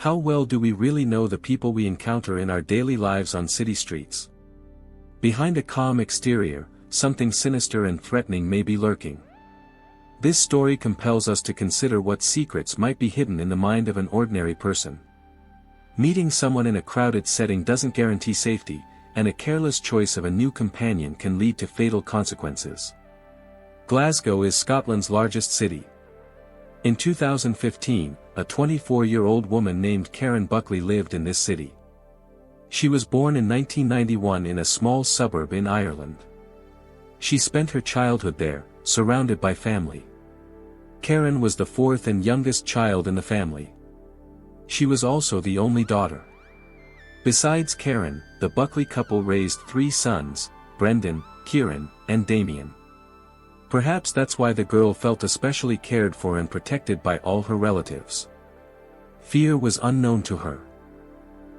How well do we really know the people we encounter in our daily lives on city streets? Behind a calm exterior, something sinister and threatening may be lurking. This story compels us to consider what secrets might be hidden in the mind of an ordinary person. Meeting someone in a crowded setting doesn't guarantee safety, and a careless choice of a new companion can lead to fatal consequences. Glasgow is Scotland's largest city. In 2015, a 24-year-old woman named Karen Buckley lived in this city. She was born in 1991 in a small suburb in Ireland. She spent her childhood there, surrounded by family. Karen was the fourth and youngest child in the family. She was also the only daughter. Besides Karen, the Buckley couple raised 3 sons, Brendan, Kieran, and Damien. Perhaps that's why the girl felt especially cared for and protected by all her relatives. Fear was unknown to her.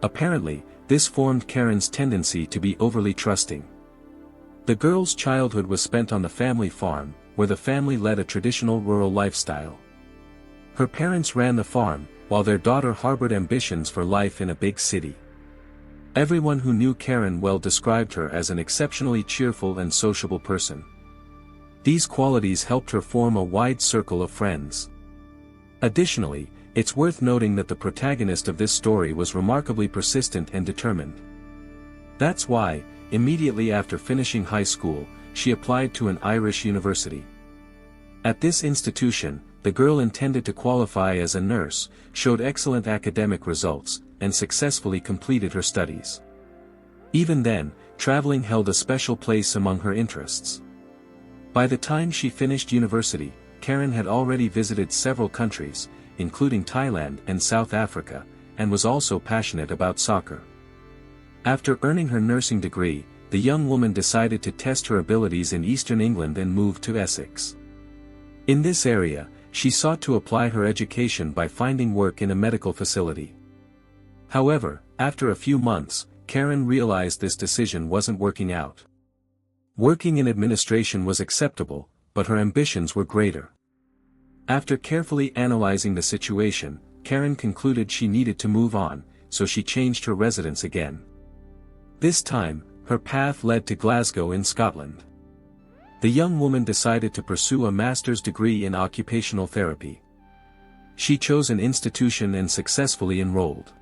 Apparently, this formed Karen's tendency to be overly trusting. The girl's childhood was spent on the family farm, where the family led a traditional rural lifestyle. Her parents ran the farm, while their daughter harbored ambitions for life in a big city. Everyone who knew Karen well described her as an exceptionally cheerful and sociable person. These qualities helped her form a wide circle of friends. Additionally, it's worth noting that the protagonist of this story was remarkably persistent and determined. That's why, immediately after finishing high school, she applied to an Irish university. At this institution, the girl intended to qualify as a nurse, showed excellent academic results, and successfully completed her studies. Even then, traveling held a special place among her interests. By the time she finished university, Karen had already visited several countries, including Thailand and South Africa, and was also passionate about soccer. After earning her nursing degree, the young woman decided to test her abilities in eastern England and moved to Essex. In this area, she sought to apply her education by finding work in a medical facility. However, after a few months, Karen realized this decision wasn't working out. Working in administration was acceptable, but her ambitions were greater. After carefully analyzing the situation, Karen concluded she needed to move on, so she changed her residence again. This time, her path led to Glasgow in Scotland. The young woman decided to pursue a master's degree in occupational therapy. She chose an institution and successfully enrolled.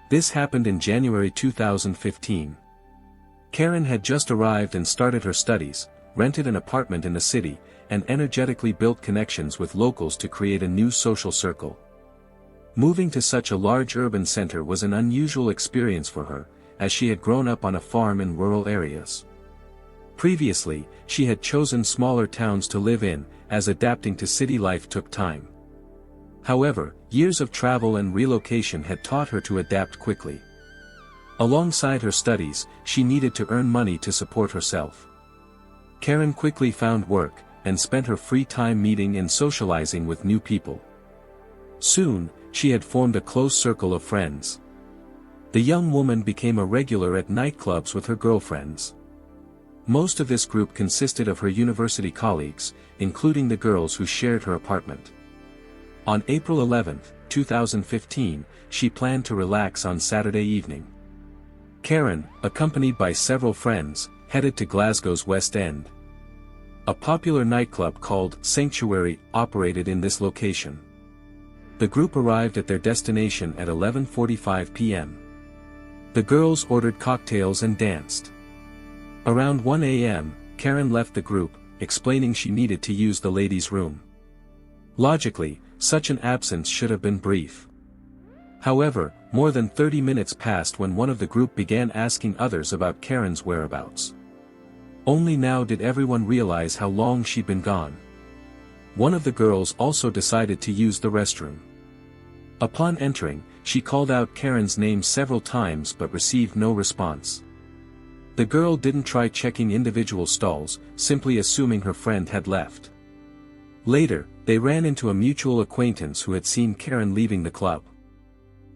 This happened in January 2015. Karen had just arrived and started her studies, rented an apartment in the city, and energetically built connections with locals to create a new social circle. Moving to such a large urban center was an unusual experience for her, as she had grown up on a farm in rural areas. Previously, she had chosen smaller towns to live in, as adapting to city life took time. However, years of travel and relocation had taught her to adapt quickly. Alongside her studies, she needed to earn money to support herself. Karen quickly found work, and spent her free time meeting and socializing with new people. Soon, she had formed a close circle of friends. The young woman became a regular at nightclubs with her girlfriends. Most of this group consisted of her university colleagues, including the girls who shared her apartment. On April 11, 2015, she planned to relax on Saturday evening. Karen, accompanied by several friends, headed to Glasgow's West End. A popular nightclub called Sanctuary operated in this location. The group arrived at their destination at 11:45 p.m. The girls ordered cocktails and danced. Around 1 a.m., Karen left the group, explaining she needed to use the ladies' room. Logically, such an absence should have been brief. However, more than 30 minutes passed when one of the group began asking others about Karen's whereabouts. Only now did everyone realize how long she'd been gone. One of the girls also decided to use the restroom. Upon entering, she called out Karen's name several times but received no response. The girl didn't try checking individual stalls, simply assuming her friend had left. Later, they ran into a mutual acquaintance who had seen Karen leaving the club.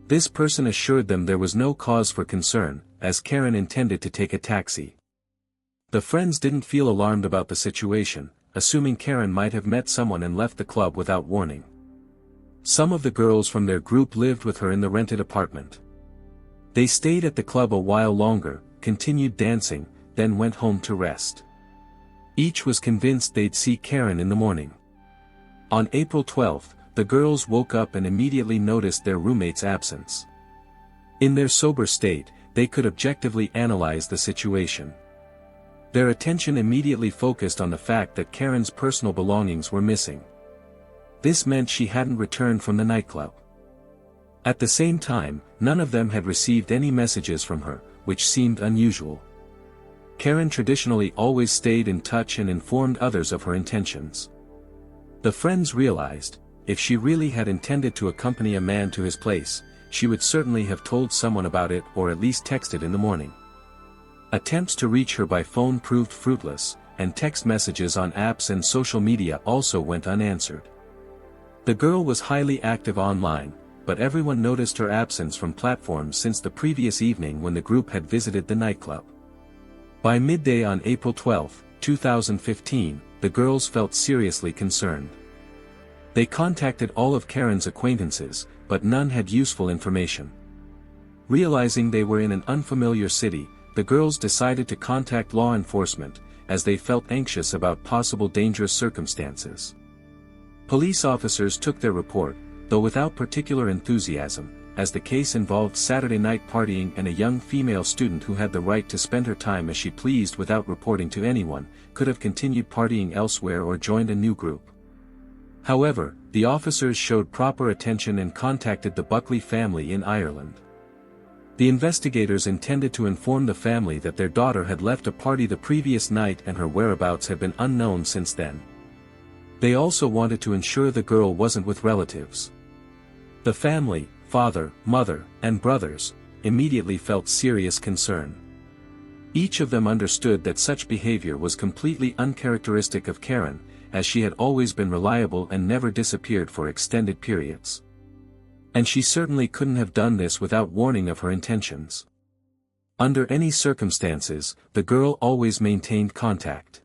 This person assured them there was no cause for concern, as Karen intended to take a taxi. The friends didn't feel alarmed about the situation, assuming Karen might have met someone and left the club without warning. Some of the girls from their group lived with her in the rented apartment. They stayed at the club a while longer, continued dancing, then went home to rest. Each was convinced they'd see Karen in the morning. On April 12, the girls woke up and immediately noticed their roommate's absence. In their sober state, they could objectively analyze the situation. Their attention immediately focused on the fact that Karen's personal belongings were missing. This meant she hadn't returned from the nightclub. At the same time, none of them had received any messages from her, which seemed unusual. Karen traditionally always stayed in touch and informed others of her intentions. The friends realized, if she really had intended to accompany a man to his place, she would certainly have told someone about it or at least texted in the morning. Attempts to reach her by phone proved fruitless, and text messages on apps and social media also went unanswered. The girl was highly active online, but everyone noticed her absence from platforms since the previous evening when the group had visited the nightclub. By midday on April 12, 2015, the girls felt seriously concerned. They contacted all of Karen's acquaintances, but none had useful information. Realizing they were in an unfamiliar city, the girls decided to contact law enforcement, as they felt anxious about possible dangerous circumstances. Police officers took their report, though without particular enthusiasm, as the case involved Saturday night partying and a young female student who had the right to spend her time as she pleased without reporting to anyone, could have continued partying elsewhere or joined a new group. However, the officers showed proper attention and contacted the Buckley family in Ireland. The investigators intended to inform the family that their daughter had left a party the previous night and her whereabouts had been unknown since then. They also wanted to ensure the girl wasn't with relatives. The family, father, mother, and brothers, immediately felt serious concern. Each of them understood that such behavior was completely uncharacteristic of Karen, as she had always been reliable and never disappeared for extended periods. And she certainly couldn't have done this without warning of her intentions. Under any circumstances, the girl always maintained contact.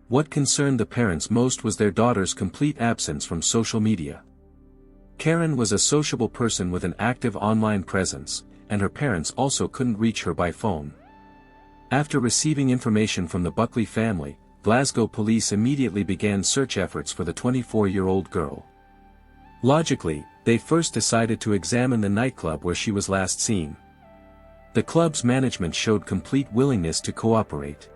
What concerned the parents most was their daughter's complete absence from social media. Karen was a sociable person with an active online presence, and her parents also couldn't reach her by phone. After receiving information from the Buckley family, Glasgow police immediately began search efforts for the 24-year-old girl. Logically, they first decided to examine the nightclub where she was last seen. The club's management showed complete willingness to cooperate.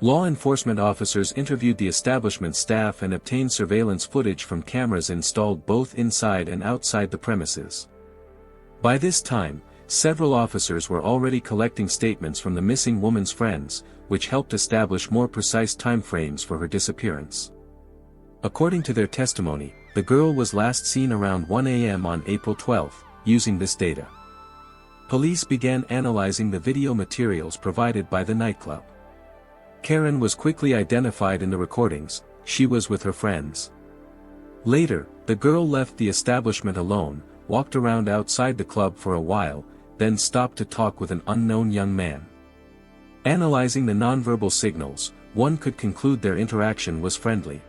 Law enforcement officers interviewed the establishment staff and obtained surveillance footage from cameras installed both inside and outside the premises. By this time, several officers were already collecting statements from the missing woman's friends, which helped establish more precise timeframes for her disappearance. According to their testimony, the girl was last seen around 1 a.m. on April 12, using this data. Police began analyzing the video materials provided by the nightclub. Karen was quickly identified in the recordings. She was with her friends. Later, the girl left the establishment alone, walked around outside the club for a while, then stopped to talk with an unknown young man. Analyzing the nonverbal signals, one could conclude their interaction was friendly.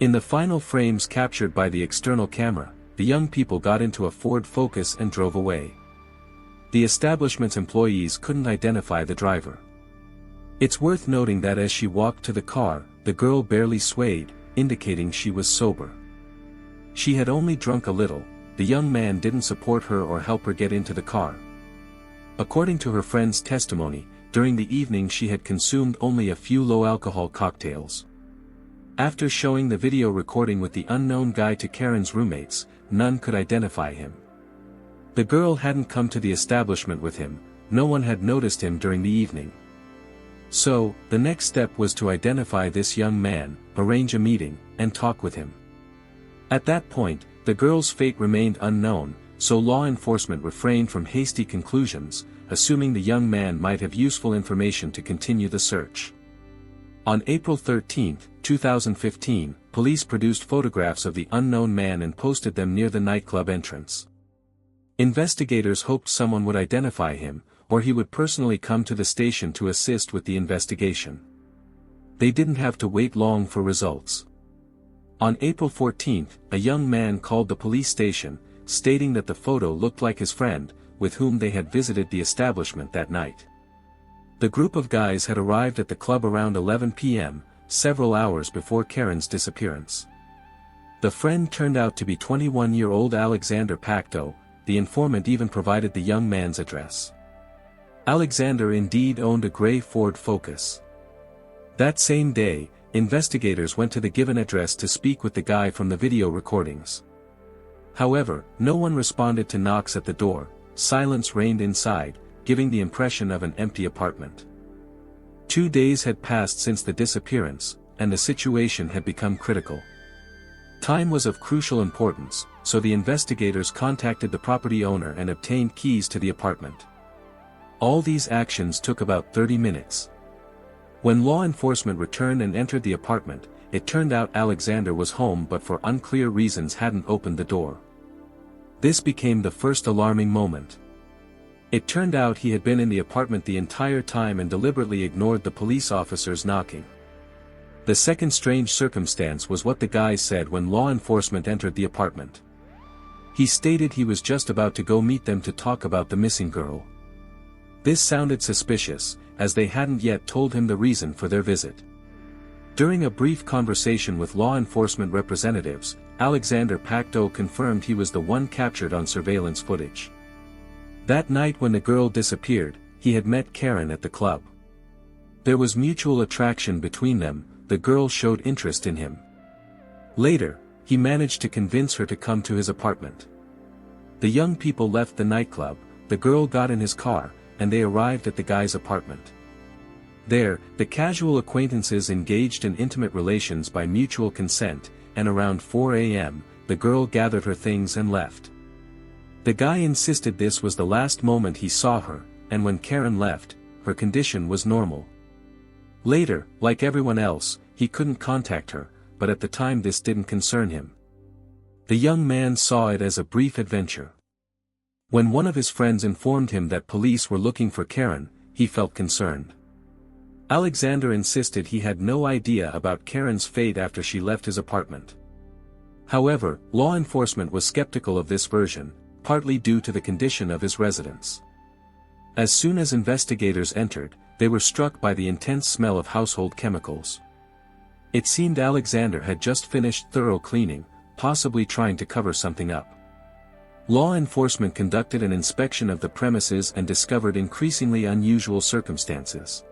In the final frames captured by the external camera, the young people got into a Ford Focus and drove away. The establishment's employees couldn't identify the driver. It's worth noting that as she walked to the car, the girl barely swayed, indicating she was sober. She had only drunk a little. The young man didn't support her or help her get into the car. According to her friend's testimony, during the evening she had consumed only a few low-alcohol cocktails. After showing the video recording with the unknown guy to Karen's roommates, none could identify him. The girl hadn't come to the establishment with him, no one had noticed him during the evening. So, the next step was to identify this young man, arrange a meeting, and talk with him. At that point, the girl's fate remained unknown, so law enforcement refrained from hasty conclusions, assuming the young man might have useful information to continue the search. On April 13, 2015, police produced photographs of the unknown man and posted them near the nightclub entrance. Investigators hoped someone would identify him, or he would personally come to the station to assist with the investigation. They didn't have to wait long for results. On April 14, a young man called the police station, stating that the photo looked like his friend, with whom they had visited the establishment that night. The group of guys had arrived at the club around 11 p.m., several hours before Karen's disappearance. The friend turned out to be 21-year-old Alexander Pacteau. The informant even provided the young man's address. Alexander indeed owned a gray Ford Focus. That same day, investigators went to the given address to speak with the guy from the video recordings. However, no one responded to knocks at the door. Silence reigned inside, giving the impression of an empty apartment. 2 days had passed since the disappearance, and the situation had become critical. Time was of crucial importance, so the investigators contacted the property owner and obtained keys to the apartment. All these actions took about 30 minutes. When law enforcement returned and entered the apartment, it turned out Alexander was home but for unclear reasons hadn't opened the door. This became the first alarming moment. It turned out he had been in the apartment the entire time and deliberately ignored the police officers knocking. The second strange circumstance was what the guy said when law enforcement entered the apartment. He stated he was just about to go meet them to talk about the missing girl. This sounded suspicious, as they hadn't yet told him the reason for their visit. During a brief conversation with law enforcement representatives, Alexander Pacteau confirmed he was the one captured on surveillance footage. That night when the girl disappeared, he had met Karen at the club. There was mutual attraction between them. The girl showed interest in him. Later, he managed to convince her to come to his apartment. The young people left the nightclub, the girl got in his car, and they arrived at the guy's apartment. There, the casual acquaintances engaged in intimate relations by mutual consent, and around 4 a.m., the girl gathered her things and left. The guy insisted this was the last moment he saw her, and when Karen left, her condition was normal. Later, like everyone else, he couldn't contact her, but at the time this didn't concern him. The young man saw it as a brief adventure. When one of his friends informed him that police were looking for Karen, he felt concerned. Alexander insisted he had no idea about Karen's fate after she left his apartment. However, law enforcement was skeptical of this version, partly due to the condition of his residence. As soon as investigators entered, they were struck by the intense smell of household chemicals. It seemed Alexander had just finished thorough cleaning, possibly trying to cover something up. Law enforcement conducted an inspection of the premises and discovered increasingly unusual circumstances.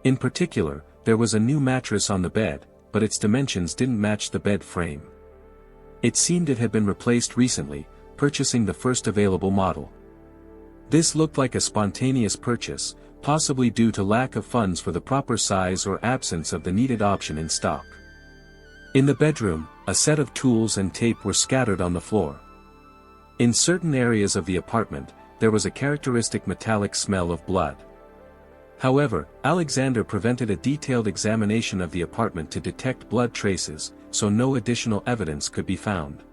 In particular, there was a new mattress on the bed, but its dimensions didn't match the bed frame. It seemed it had been replaced recently, purchasing the first available model. This looked like a spontaneous purchase, possibly due to lack of funds for the proper size or absence of the needed option in stock. In the bedroom, a set of tools and tape were scattered on the floor. In certain areas of the apartment, there was a characteristic metallic smell of blood. However, Alexander prevented a detailed examination of the apartment to detect blood traces, so no additional evidence could be found.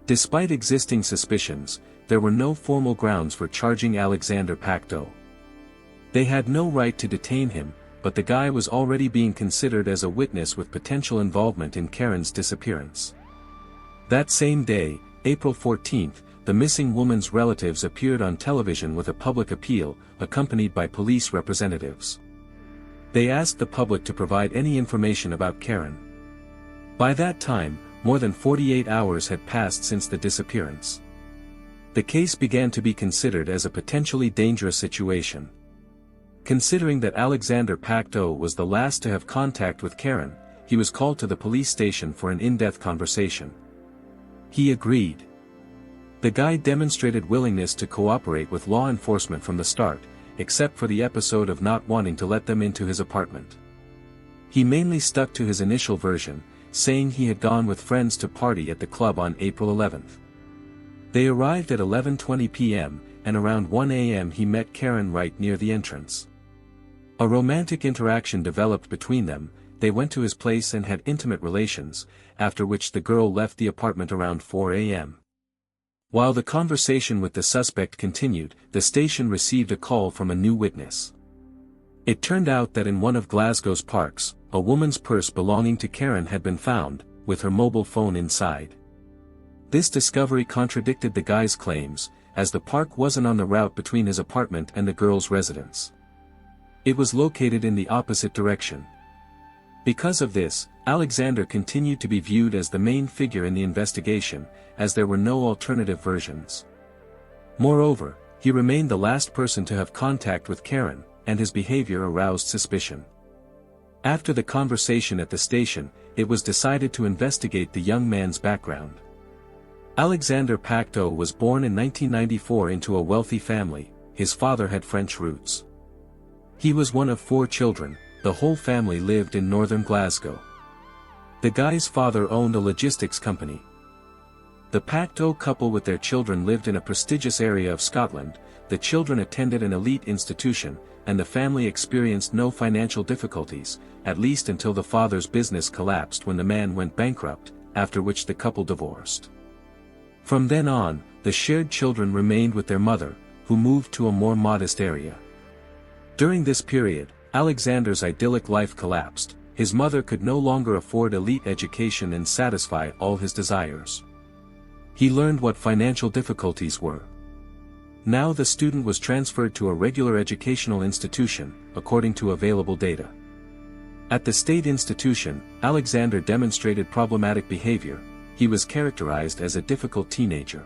Despite existing suspicions, there were no formal grounds for charging Alexander Pacteau. They had no right to detain him, but the guy was already being considered as a witness with potential involvement in Karen's disappearance. That same day, April 14, the missing woman's relatives appeared on television with a public appeal, accompanied by police representatives. They asked the public to provide any information about Karen. By that time, more than 48 hours had passed since the disappearance. The case began to be considered as a potentially dangerous situation. Considering that Alexander Pacteau was the last to have contact with Karen, he was called to the police station for an in-depth conversation. He agreed. The guy demonstrated willingness to cooperate with law enforcement from the start, except for the episode of not wanting to let them into his apartment. He mainly stuck to his initial version, saying he had gone with friends to party at the club on April 11. They arrived at 11:20 p.m., and around 1 a.m. he met Karen right near the entrance. A romantic interaction developed between them. They went to his place and had intimate relations, after which the girl left the apartment around 4 a.m. While the conversation with the suspect continued, the station received a call from a new witness. It turned out that in one of Glasgow's parks, a woman's purse belonging to Karen had been found, with her mobile phone inside. This discovery contradicted the guy's claims, as the park wasn't on the route between his apartment and the girl's residence. It was located in the opposite direction. Because of this, Alexander continued to be viewed as the main figure in the investigation, as there were no alternative versions. Moreover, he remained the last person to have contact with Karen, and his behavior aroused suspicion. After the conversation at the station, it was decided to investigate the young man's background. Alexander Pacteau was born in 1994 into a wealthy family. His father had French roots. He was one of 4 children. The whole family lived in northern Glasgow. The guy's father owned a logistics company. The Pacteau couple with their children lived in a prestigious area of Scotland. The children attended an elite institution, and the family experienced no financial difficulties, at least until the father's business collapsed when the man went bankrupt, after which the couple divorced. From then on, the shared children remained with their mother, who moved to a more modest area. During this period, Alexander's idyllic life collapsed. His mother could no longer afford elite education and satisfy all his desires. He learned what financial difficulties were. Now the student was transferred to a regular educational institution, according to available data. At the state institution, Alexander demonstrated problematic behavior. He was characterized as a difficult teenager.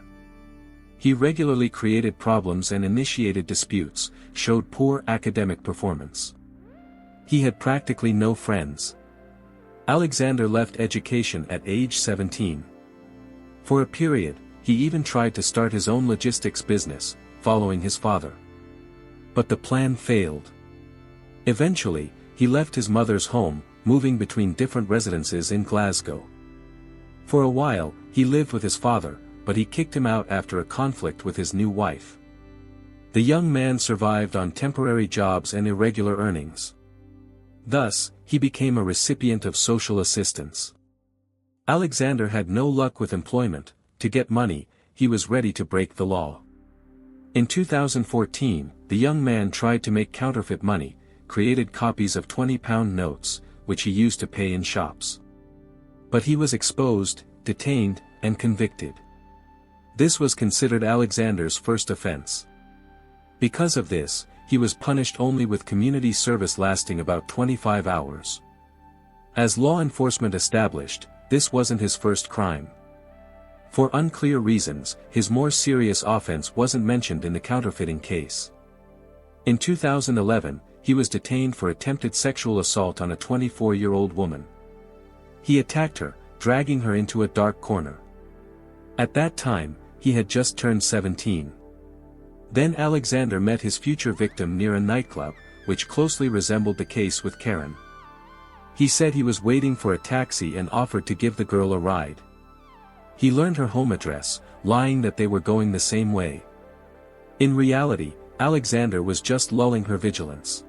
He regularly created problems and initiated disputes, showed poor academic performance. He had practically no friends. Alexander left education at age 17. For a period, he even tried to start his own logistics business, following his father. But the plan failed. Eventually, he left his mother's home, moving between different residences in Glasgow. For a while, he lived with his father, but he kicked him out after a conflict with his new wife. The young man survived on temporary jobs and irregular earnings. Thus, he became a recipient of social assistance. Alexander had no luck with employment. To get money, he was ready to break the law. In 2014, the young man tried to make counterfeit money, created copies of £20 notes, which he used to pay in shops. But he was exposed, detained, and convicted. This was considered Alexander's first offense. Because of this, he was punished only with community service lasting about 25 hours. As law enforcement established, this wasn't his first crime. For unclear reasons, his more serious offense wasn't mentioned in the counterfeiting case. In 2011, he was detained for attempted sexual assault on a 24-year-old woman. He attacked her, dragging her into a dark corner. At that time, he had just turned 17. Then Alexander met his future victim near a nightclub, which closely resembled the case with Karen. He said he was waiting for a taxi and offered to give the girl a ride. He learned her home address, lying that they were going the same way. In reality, Alexander was just lulling her vigilance.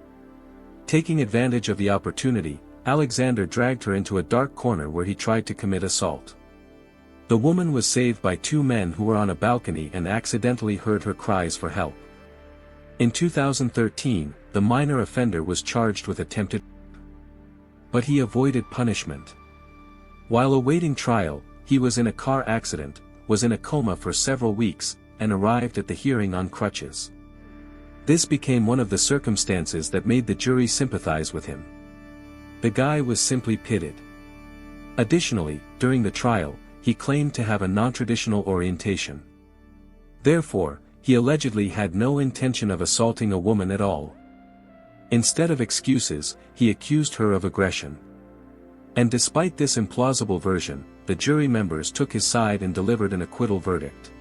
Taking advantage of the opportunity, Alexander dragged her into a dark corner where he tried to commit assault. The woman was saved by 2 men who were on a balcony and accidentally heard her cries for help. In 2013, the minor offender was charged with attempted rape. But he avoided punishment. While awaiting trial, he was in a car accident, was in a coma for several weeks, and arrived at the hearing on crutches. This became one of the circumstances that made the jury sympathize with him. The guy was simply pitted. Additionally, during the trial, he claimed to have a non-traditional orientation. Therefore, he allegedly had no intention of assaulting a woman at all. Instead of excuses, he accused her of aggression. And despite this implausible version, the jury members took his side and delivered an acquittal verdict.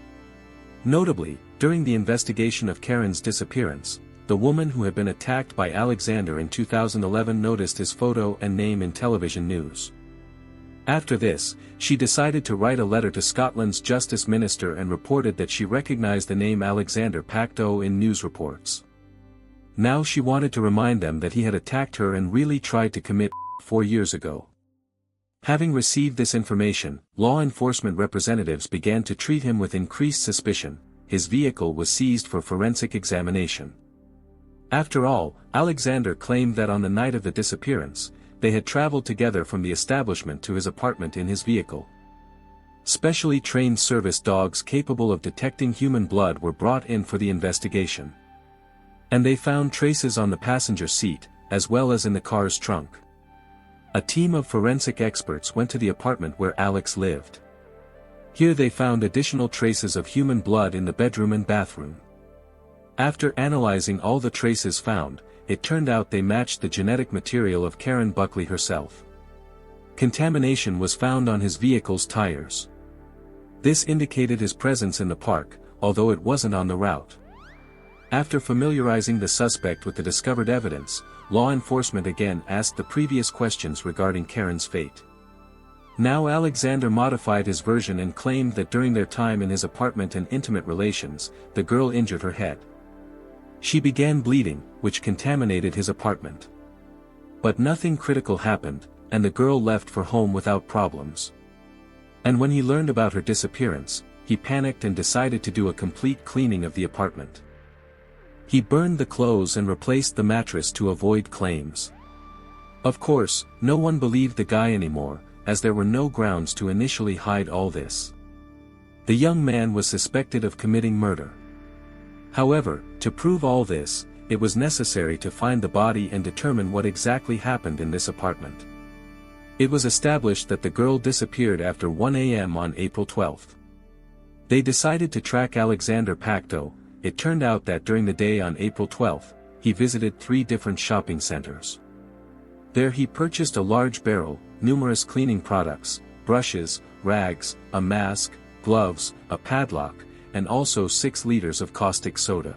Notably, during the investigation of Karen's disappearance, the woman who had been attacked by Alexander in 2011 noticed his photo and name in television news. After this, she decided to write a letter to Scotland's Justice Minister and reported that she recognized the name Alexander Pacteau in news reports. Now she wanted to remind them that he had attacked her and really tried to commit 4 years ago. Having received this information, law enforcement representatives began to treat him with increased suspicion. His vehicle was seized for forensic examination. After all, Alexander claimed that on the night of the disappearance, they had traveled together from the establishment to his apartment in his vehicle. Specially trained service dogs capable of detecting human blood were brought in for the investigation. And they found traces on the passenger seat, as well as in the car's trunk. A team of forensic experts went to the apartment where Alex lived. Here they found additional traces of human blood in the bedroom and bathroom. After analyzing all the traces found, it turned out they matched the genetic material of Karen Buckley herself. Contamination was found on his vehicle's tires. This indicated his presence in the park, although it wasn't on the route. After familiarizing the suspect with the discovered evidence, law enforcement again asked the previous questions regarding Karen's fate. Now Alexander modified his version and claimed that during their time in his apartment and intimate relations, the girl injured her head. She began bleeding, which contaminated his apartment. But nothing critical happened, and the girl left for home without problems. And when he learned about her disappearance, he panicked and decided to do a complete cleaning of the apartment. He burned the clothes and replaced the mattress to avoid claims. Of course, no one believed the guy anymore, as there were no grounds to initially hide all this. The young man was suspected of committing murder. However, to prove all this, it was necessary to find the body and determine what exactly happened in this apartment. It was established that the girl disappeared after 1 a.m. on April 12. They decided to track Alexander Pacteau. It turned out that during the day on April 12, he visited 3 different shopping centers. There he purchased a large barrel, numerous cleaning products, brushes, rags, a mask, gloves, a padlock, and also 6 liters of caustic soda.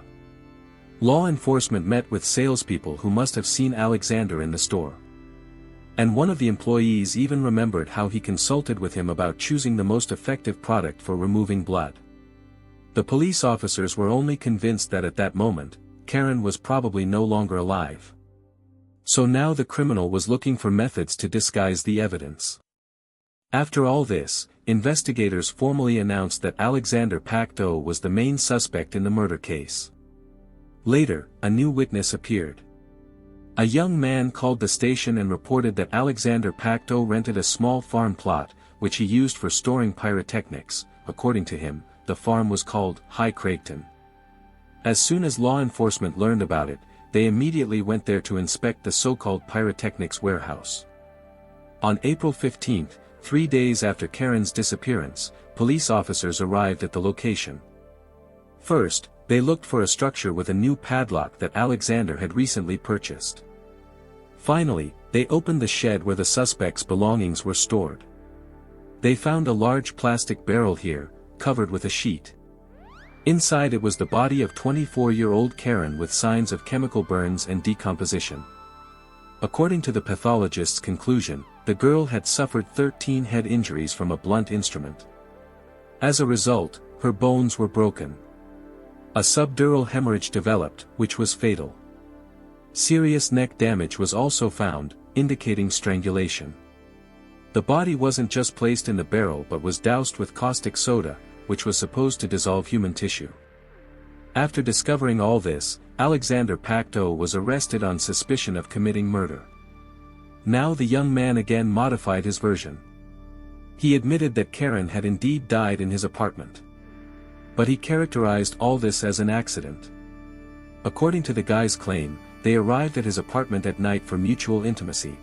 Law enforcement met with salespeople who must have seen Alexander in the store. And one of the employees even remembered how he consulted with him about choosing the most effective product for removing blood. The police officers were only convinced that at that moment, Karen was probably no longer alive. So now the criminal was looking for methods to disguise the evidence. After all this, investigators formally announced that Alexander Pacteau was the main suspect in the murder case. Later, a new witness appeared. A young man called the station and reported that Alexander Pacteau rented a small farm plot, which he used for storing pyrotechnics. According to him, the farm was called High Craigton. As soon as law enforcement learned about it, they immediately went there to inspect the so-called pyrotechnics warehouse. On April 15, 3 days after Karen's disappearance, police officers arrived at the location. First, they looked for a structure with a new padlock that Alexander had recently purchased. Finally, they opened the shed where the suspect's belongings were stored. They found a large plastic barrel here, covered with a sheet. Inside it was the body of 24-year-old Karen with signs of chemical burns and decomposition. According to the pathologist's conclusion, the girl had suffered 13 head injuries from a blunt instrument. As a result, her bones were broken. A subdural hemorrhage developed, which was fatal. Serious neck damage was also found, indicating strangulation. The body wasn't just placed in the barrel but was doused with caustic soda, which was supposed to dissolve human tissue. After discovering all this, Alexander Pacteau was arrested on suspicion of committing murder. Now the young man again modified his version. He admitted that Karen had indeed died in his apartment. But he characterized all this as an accident. According to the guy's claim, they arrived at his apartment at night for mutual intimacy.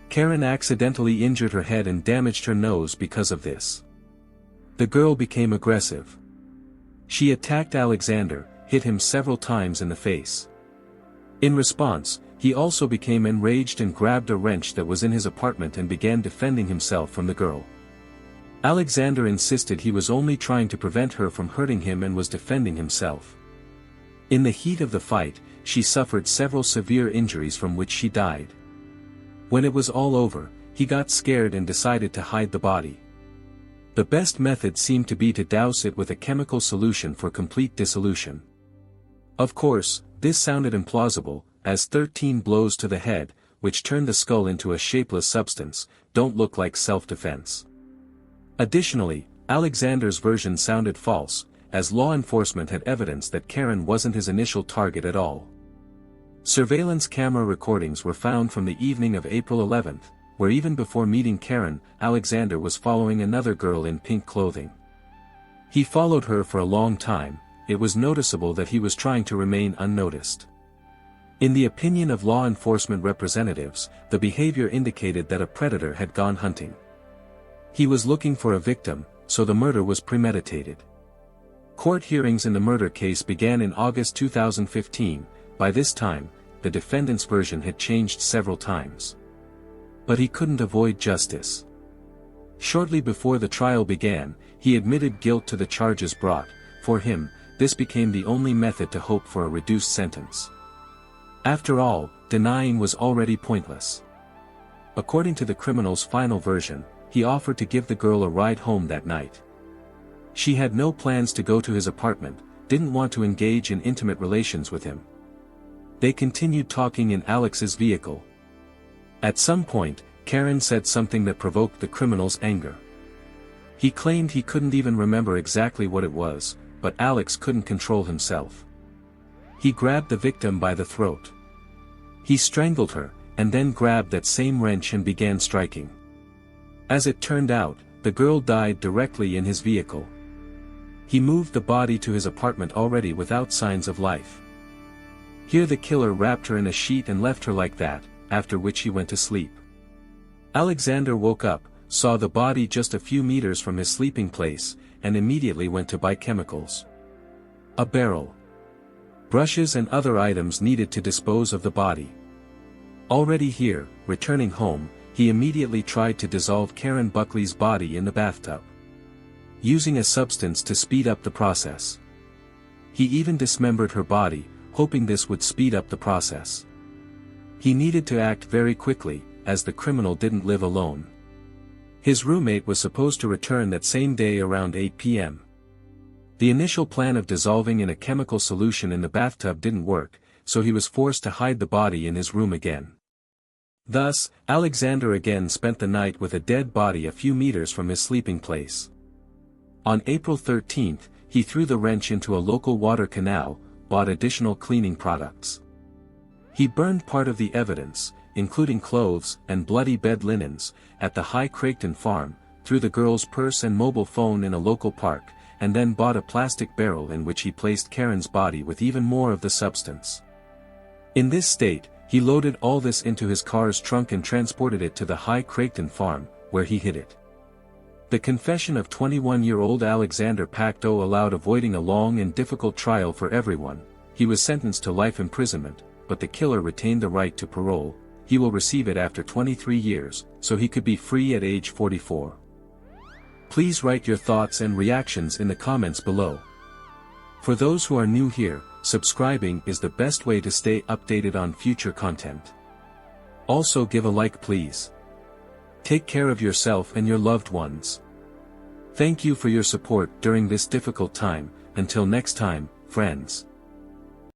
Karen accidentally injured her head and damaged her nose because of this. The girl became aggressive. She attacked Alexander, hit him several times in the face. In response, he also became enraged and grabbed a wrench that was in his apartment and began defending himself from the girl. Alexander insisted he was only trying to prevent her from hurting him and was defending himself. In the heat of the fight, she suffered several severe injuries from which she died. When it was all over, he got scared and decided to hide the body. The best method seemed to be to douse it with a chemical solution for complete dissolution. Of course, this sounded implausible, as 13 blows to the head, which turned the skull into a shapeless substance, don't look like self-defense. Additionally, Alexander's version sounded false, as law enforcement had evidence that Karen wasn't his initial target at all. Surveillance camera recordings were found from the evening of April 11, where even before meeting Karen, Alexander was following another girl in pink clothing. He followed her for a long time. It was noticeable that he was trying to remain unnoticed. In the opinion of law enforcement representatives, the behavior indicated that a predator had gone hunting. He was looking for a victim, so the murder was premeditated. Court hearings in the murder case began in August 2015. By this time, the defendant's version had changed several times. But he couldn't avoid justice. Shortly before the trial began, he admitted guilt to the charges brought. For him, this became the only method to hope for a reduced sentence. After all, denying was already pointless. According to the criminal's final version, he offered to give the girl a ride home that night. She had no plans to go to his apartment, didn't want to engage in intimate relations with him. They continued talking in Alex's vehicle. At some point, Karen said something that provoked the criminal's anger. He claimed he couldn't even remember exactly what it was, but Alex couldn't control himself. He grabbed the victim by the throat. He strangled her, and then grabbed that same wrench and began striking. As it turned out, the girl died directly in his vehicle. He moved the body to his apartment already without signs of life. Here the killer wrapped her in a sheet and left her like that, after which he went to sleep. Alexander woke up, saw the body just a few meters from his sleeping place, and immediately went to buy chemicals. A barrel, brushes and other items needed to dispose of the body. Already here, returning home, he immediately tried to dissolve Karen Buckley's body in the bathtub, using a substance to speed up the process. He even dismembered her body, hoping this would speed up the process. He needed to act very quickly, as the criminal didn't live alone. His roommate was supposed to return that same day around 8 p.m. The initial plan of dissolving in a chemical solution in the bathtub didn't work, so he was forced to hide the body in his room again. Thus, Alexander again spent the night with a dead body a few meters from his sleeping place. On April 13, he threw the wrench into a local water canal, bought additional cleaning products. He burned part of the evidence, including clothes and bloody bed linens, at the High Craigton farm, threw the girl's purse and mobile phone in a local park, and then bought a plastic barrel in which he placed Karen's body with even more of the substance. In this state, he loaded all this into his car's trunk and transported it to the High Craigton farm, where he hid it. The confession of 21-year-old Alexander Pacteau allowed avoiding a long and difficult trial for everyone. He was sentenced to life imprisonment, but the killer retained the right to parole. He will receive it after 23 years, so he could be free at age 44. Please write your thoughts and reactions in the comments below. For those who are new here, subscribing is the best way to stay updated on future content. Also give a like please. Take care of yourself and your loved ones. Thank you for your support during this difficult time. Until next time, friends.